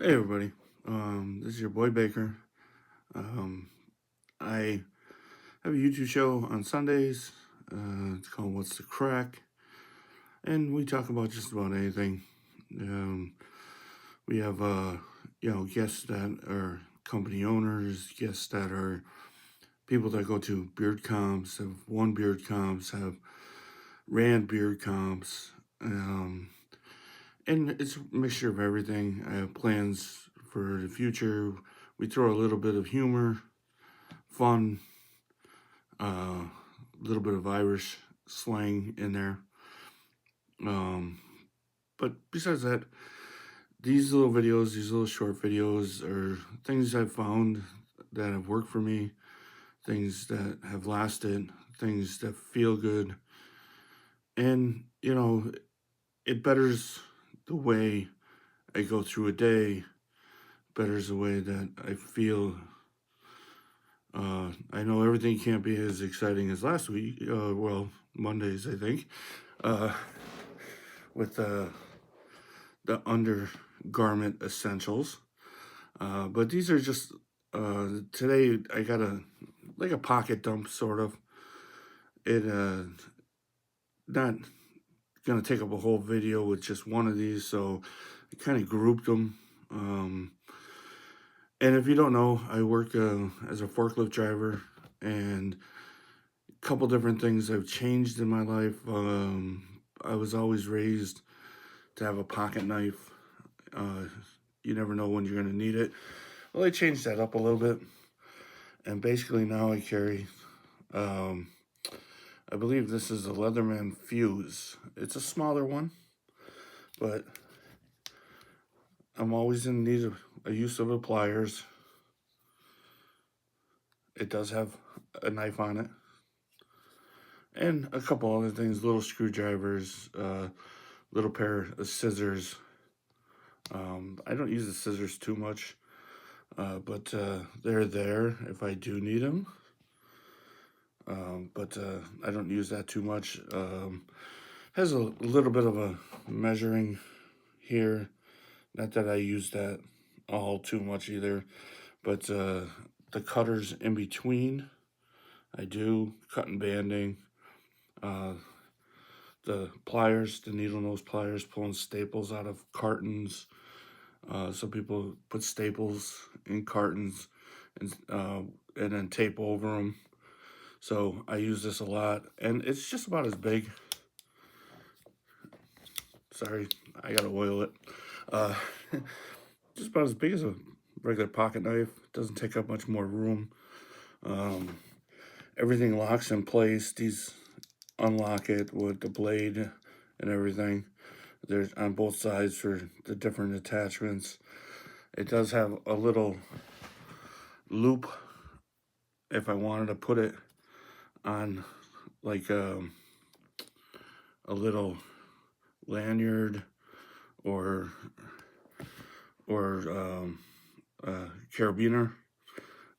Hey everybody, this is your boy Baker. Um, I have a YouTube show on Sundays. It's called What's the Crack, and we talk about just about anything. Um, we have guests that are company owners, guests that are people that go to beard comps, have won beard comps, have ran beard comps, and it's a mixture of everything. I have plans for the future. We throw a little bit of humor, fun, a little bit of Irish slang in there. Um, but besides that, these little videos, these little short videos, are things I've found that have worked for me, things that have lasted, things that feel good, and it betters the way I go through a day, betters the way that I feel. I know everything can't be as exciting as last week. Mondays, I think. Uh, with the undergarment essentials. But these are just today. I got a pocket dump sort of. It not gonna take up a whole video with just one of these, so I kind of grouped them. And if you don't know, I work as a forklift driver, and a couple different things have changed in my life. I was always raised to have a pocket knife. Uh, you never know when you're going to need it. Well, I changed that up a little bit. And basically now I carry, um, I believe this is a Leatherman Fuse. It's a smaller one, but I'm always in need of a use of the pliers. It does have a knife on it. And a couple other things, little screwdrivers, little pair of scissors. I don't use the scissors too much. But they're there if I do need them. But I don't use that too much. Has a little bit of a measuring here. Not that I use that all too much either. But the cutters in between, I do cutting banding. Uh, the pliers, the needle nose pliers, pulling staples out of cartons. Some people put staples in cartons and then tape over them. So I use this a lot, and it's just about as big. Sorry, I gotta oil it. Uh, just about as big as a regular pocket knife. Doesn't take up much more room. Um, Everything locks in place. These unlock it with the blade and everything. There's on both sides for the different attachments. It does have a little loop if I wanted to put it on like a little lanyard or or carabiner,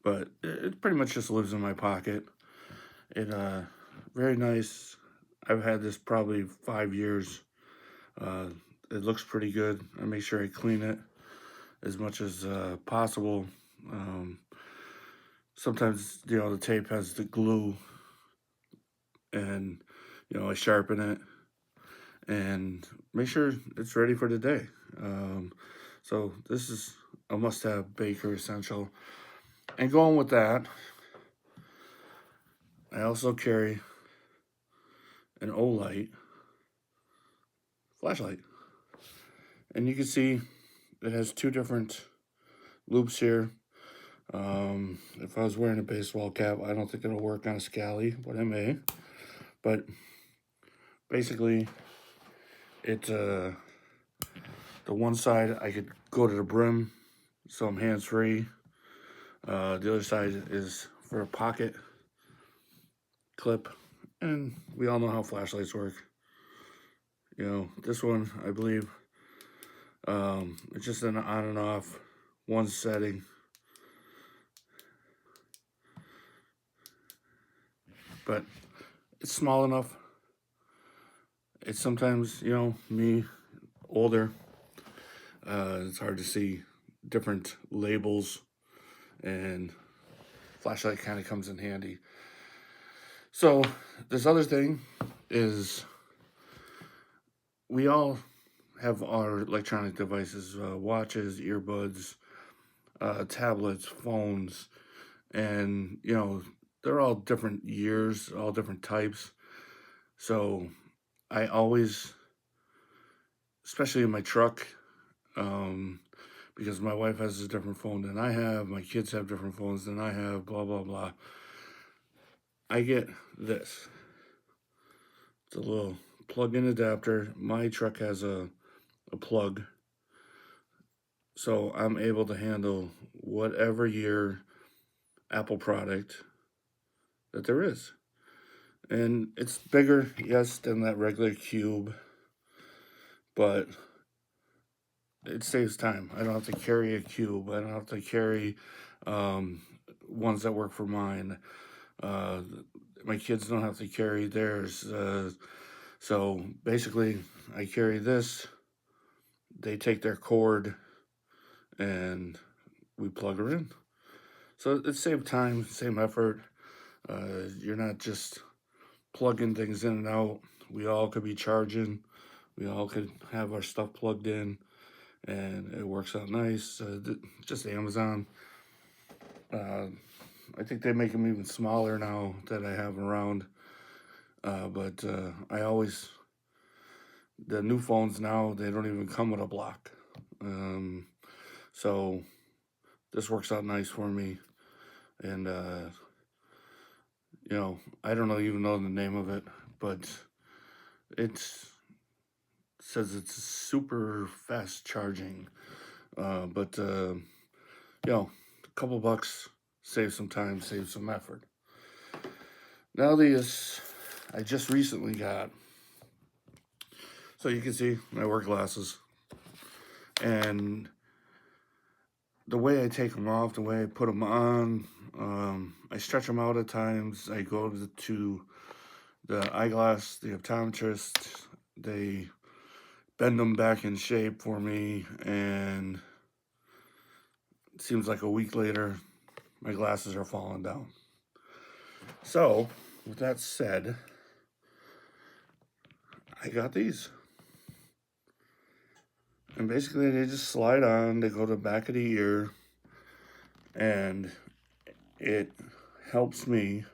but it pretty much just lives in my pocket. It very nice. I've had this probably 5 years. Uh, it looks pretty good. I make sure I clean it as much as possible. Um, Sometimes the tape has the glue, and I sharpen it and make sure it's ready for the day. So this is a must-have Baker essential. And going with that, I also carry an Olight flashlight. And you can see it has two different loops here. If I was wearing a baseball cap, I don't think it'll work on a scally, but it may. But basically, it the one side I could go to the brim, so I'm hands-free. The other side is for a pocket clip, and we all know how flashlights work. This one, I believe, it's just an on and off, one setting. But it's small enough. It's sometimes, me, older, it's hard to see different labels, and flashlight kind of comes in handy. So this other thing is we all have our electronic devices, watches, earbuds, tablets, phones, and they're all different years, all different types. So I always, especially in my truck, um, because my wife has a different phone than I have, my kids have different phones than I have, blah blah blah. I get this. It's a little plug-in adapter. My truck has a plug, so I'm able to handle whatever year Apple product that there is. And it's bigger, yes, than that regular cube, but it saves time. I don't have to carry a cube. I don't have to carry um, ones that work for mine. Uh, my kids don't have to carry theirs. So basically, I carry this. They take their cord and we plug her in. So it saves time, same effort. You're not just plugging things in and out. We all could be charging. We all could have our stuff plugged in, and it works out nice. Just Amazon. Uh, I think they make them even smaller now that I have around. But I always, the new phones now, they don't even come with a block. So this works out nice for me. And, I don't even know the name of it, but it says it's super fast charging. But a couple bucks, save some time, save some effort. Now these I just recently got. So you can see I wear glasses, and the way I take them off, the way I put them on, I stretch them out at times. I go to the eyeglass, the optometrist. They bend them back in shape for me, and it seems like a week later, my glasses are falling down. So, with that said, I got these. And basically, they just slide on, they go to the back of the ear, and it helps me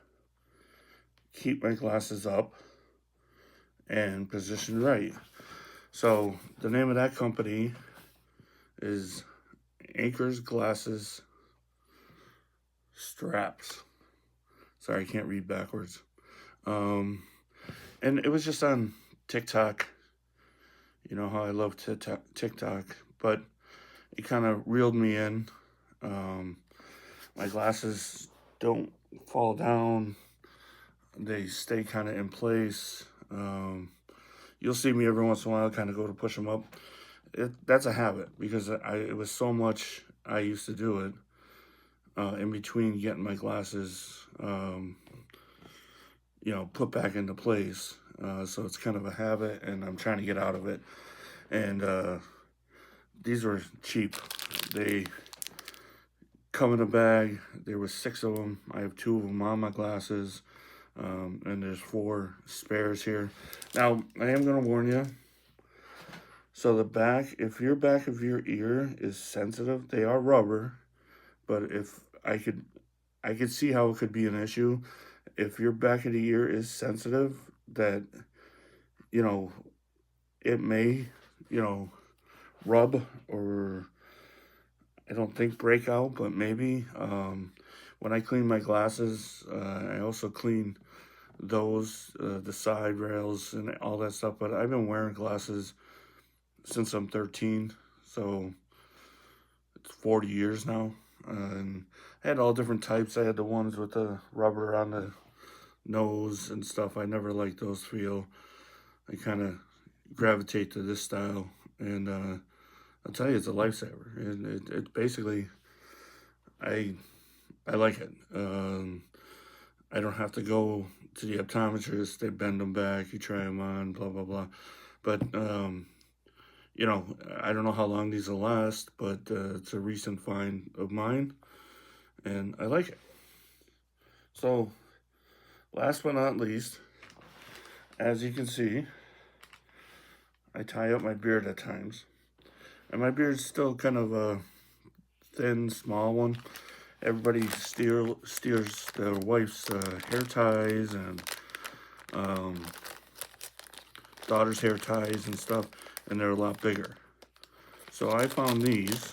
keep my glasses up and positioned right. So, the name of that company is Anchor's Glasses Straps. Sorry, I can't read backwards. And it was just on TikTok. You know how I love TikTok, but it kind of reeled me in. My glasses don't fall down, they stay kind of in place. You'll see me every once in a while kind of go to push them up. That's a habit because it was so much I used to do it in between getting my glasses, put back into place. So it's kind of a habit, and I'm trying to get out of it. And these were cheap. They come in a bag. There was 6 of them. I have 2 of them on my glasses, and there's 4 spares here. Now, I am going to warn you. So the back, if your back of your ear is sensitive, they are rubber, but if I could see how it could be an issue. If your back of the ear is sensitive, that, it may, rub or I don't think break out, but maybe. When I clean my glasses, I also clean those, the side rails and all that stuff. But I've been wearing glasses since I'm 13, so it's 40 years now. And I had all different types. I had the ones with the rubber on the nose and stuff. I never liked those feel. I kind of gravitate to this style, and I'll tell you, it's a lifesaver. And it basically, I like it. I don't have to go to the optometrist. They bend them back. You try them on. Blah blah blah. But you know, I don't know how long these will last, but it's a recent find of mine, and I like it. So, last but not least, as you can see, I tie up my beard at times. And my beard's still kind of a thin, small one. Everybody steers their wife's hair ties and um, daughter's hair ties and stuff, and they're a lot bigger. So I found these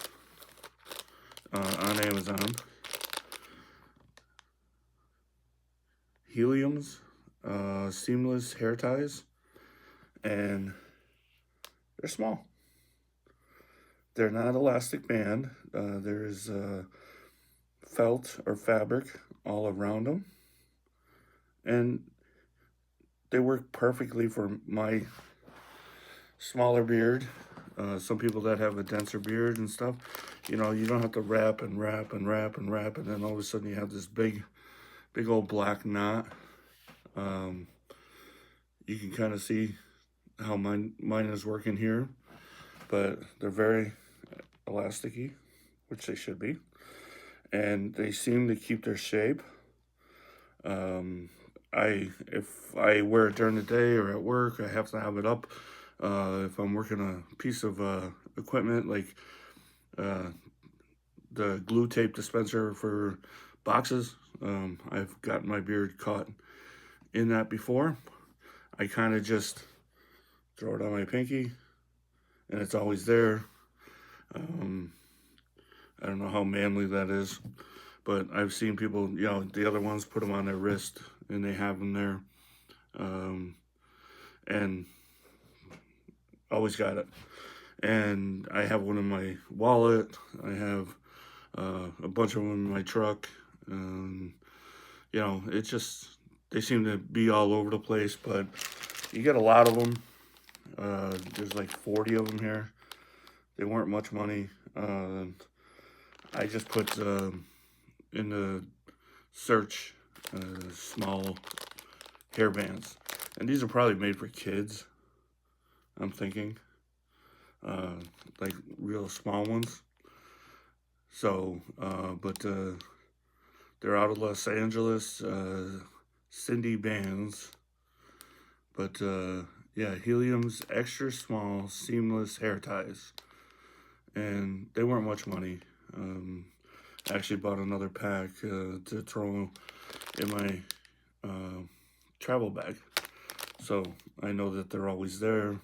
on Amazon. Helium's seamless hair ties, and they're small. They're not elastic band. There's felt or fabric all around them, and they work perfectly for my smaller beard. Some people that have a denser beard and stuff, you know, you don't have to wrap and wrap and wrap and wrap, and then all of a sudden you have this big old black knot. You can kind of see how mine is working here, but they're very elasticy, which they should be, and they seem to keep their shape. If I wear it during the day or at work, I have to have it up. If I'm working a piece of equipment like the glue tape dispenser for boxes, I've gotten my beard caught in that before. I kind of just throw it on my pinky, and it's always there. I don't know how manly that is, but I've seen people, you know, the other ones put them on their wrist, and they have them there, and always got it. And I have one in my wallet. I have a bunch of them in my truck. You know, it's just, they seem to be all over the place, but you get a lot of them. There's like 40 of them here. They weren't much money. I just put in the search small hair bands. And these are probably made for kids, I'm thinking. Like real small ones. So, but they're out of Los Angeles, Cindy Bands. But yeah, Helium's extra small seamless hair ties. And they weren't much money. I actually bought another pack to throw in my travel bag. So I know that they're always there.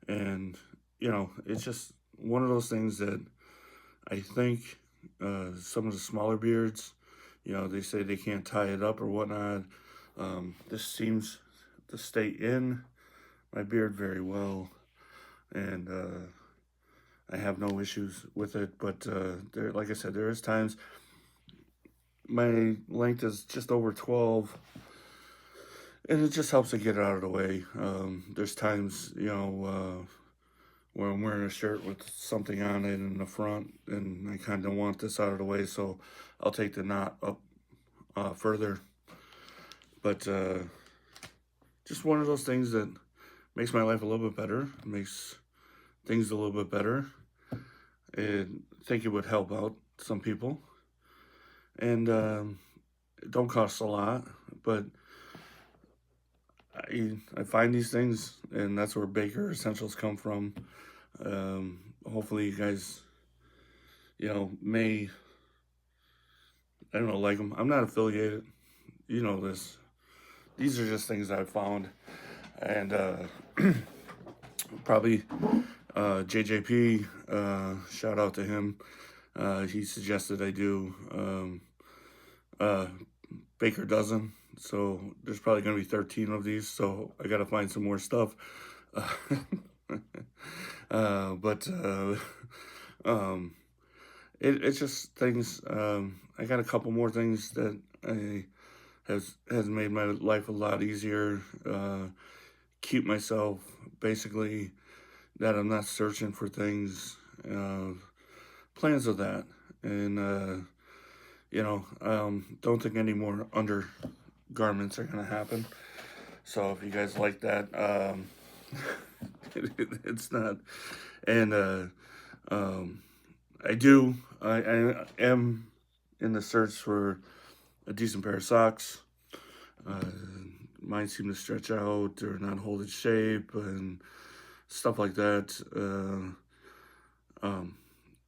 And, you know, it's just one of those things that I think some of the smaller beards, you know, they say they can't tie it up or whatnot. This seems to stay in my beard very well. And I have no issues with it. But there, like I said, there is times my length is just over 12. And it just helps to get it out of the way. There's times, you know, where I'm wearing a shirt with something on it in the front, and I kind of want this out of the way, so I'll take the knot up further. But just one of those things that makes my life a little bit better, makes things a little bit better. And I think it would help out some people. And it don't cost a lot, but I find these things, and that's where Baker Essentials come from. Hopefully you guys, you know, may, I don't know, like them. I'm not affiliated. You know this. These are just things I've found. And probably JJP, shout out to him. He suggested I do Baker Dozen. So there's probably going to be 13 of these. So I got to find some more stuff. But it's just things. I got a couple more things that has made my life a lot easier. Keep myself basically that I'm not searching for things. Plans of that, and you know, don't think any more undergarments are gonna happen. So if you guys like that, It's not. And I am in the search for a decent pair of socks. Uh, Mine seem to stretch out or not hold its shape and stuff like that. Um,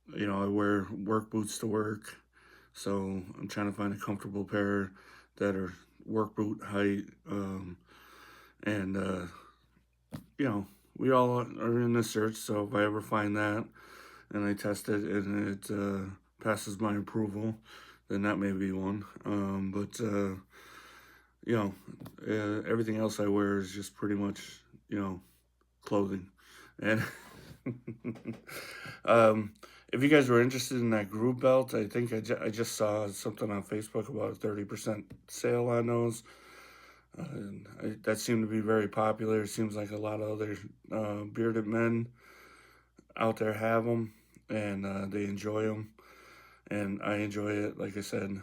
I wear work boots to work, so I'm trying to find a comfortable pair that are work boot height. And you know, we all are in the search. So if I ever find that and I test it and it passes my approval, then that may be one. But you know, everything else I wear is just pretty much, clothing. And um, if you guys were interested in that groove belt, I think I just saw something on Facebook about a 30% sale on those. That seemed to be very popular. It seems like a lot of other bearded men out there have them, and they enjoy them, and I enjoy it. Like I said,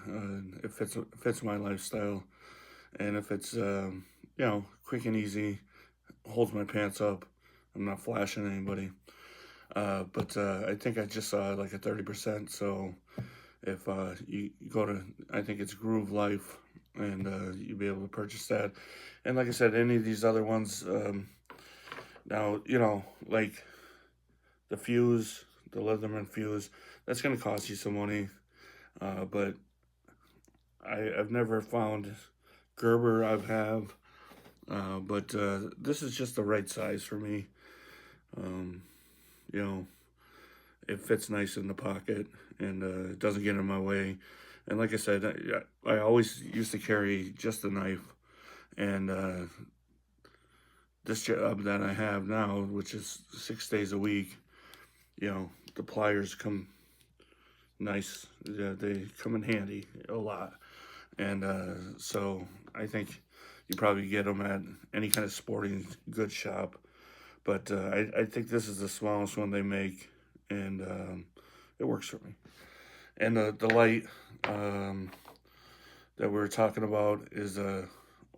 it fits my lifestyle, and if it's quick and easy, holds my pants up. I'm not flashing anybody. But I think I just saw like a 30%. So if you go to, I think it's Groove Life, and you'll be able to purchase that. And like I said, any of these other ones, now, like the fuse, the Leatherman fuse, that's going to cost you some money. But I've never found Gerber, but this is just the right size for me. Um, you know, it fits nice in the pocket, and it doesn't get in my way. And like I said, I always used to carry just a knife, and this job that I have now, which is 6 days a week, the pliers come nice. They come in handy a lot, and so I think you probably get them at any kind of sporting goods shop. But I think this is the smallest one they make, and it works for me. And the light that we're talking about is a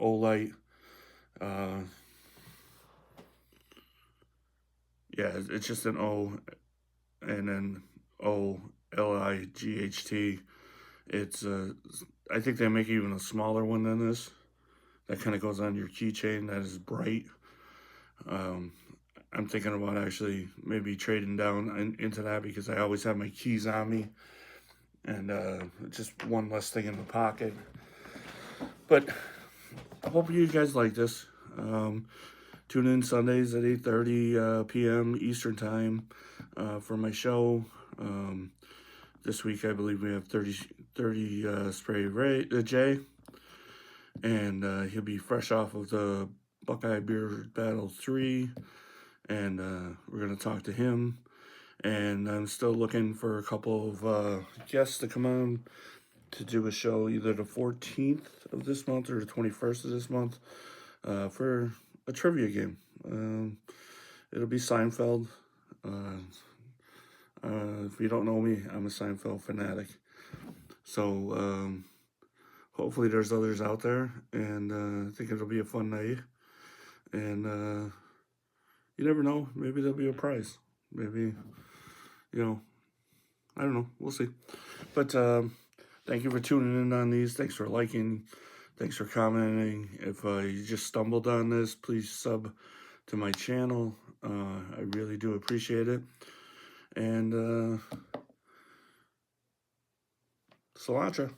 O-light. Uh, yeah, it's just an O and then OLIGHT. It's I think they make even a smaller one than this. That kind of goes on your keychain. That is bright. Um, I'm thinking about actually maybe trading down into that because I always have my keys on me, and just one less thing in the pocket. But I hope you guys like this. Tune in Sundays at 8:30 p.m. Eastern Time for my show. This week, I believe we have 30 Spray Ray, Jay, and he'll be fresh off of the Buckeye Beer Battle 3, and we're going to talk to him. And I'm still looking for a couple of guests to come on to do a show either the 14th of this month or the 21st of this month for a trivia game. It'll be Seinfeld. If you don't know me, I'm a Seinfeld fanatic. So hopefully there's others out there, and I think it'll be a fun night. And you never know, maybe there'll be a prize. Maybe, I don't know. We'll see. But thank you for tuning in on these. Thanks for liking. Thanks for commenting. If you just stumbled on this, please sub to my channel. I really do appreciate it. And cilantro.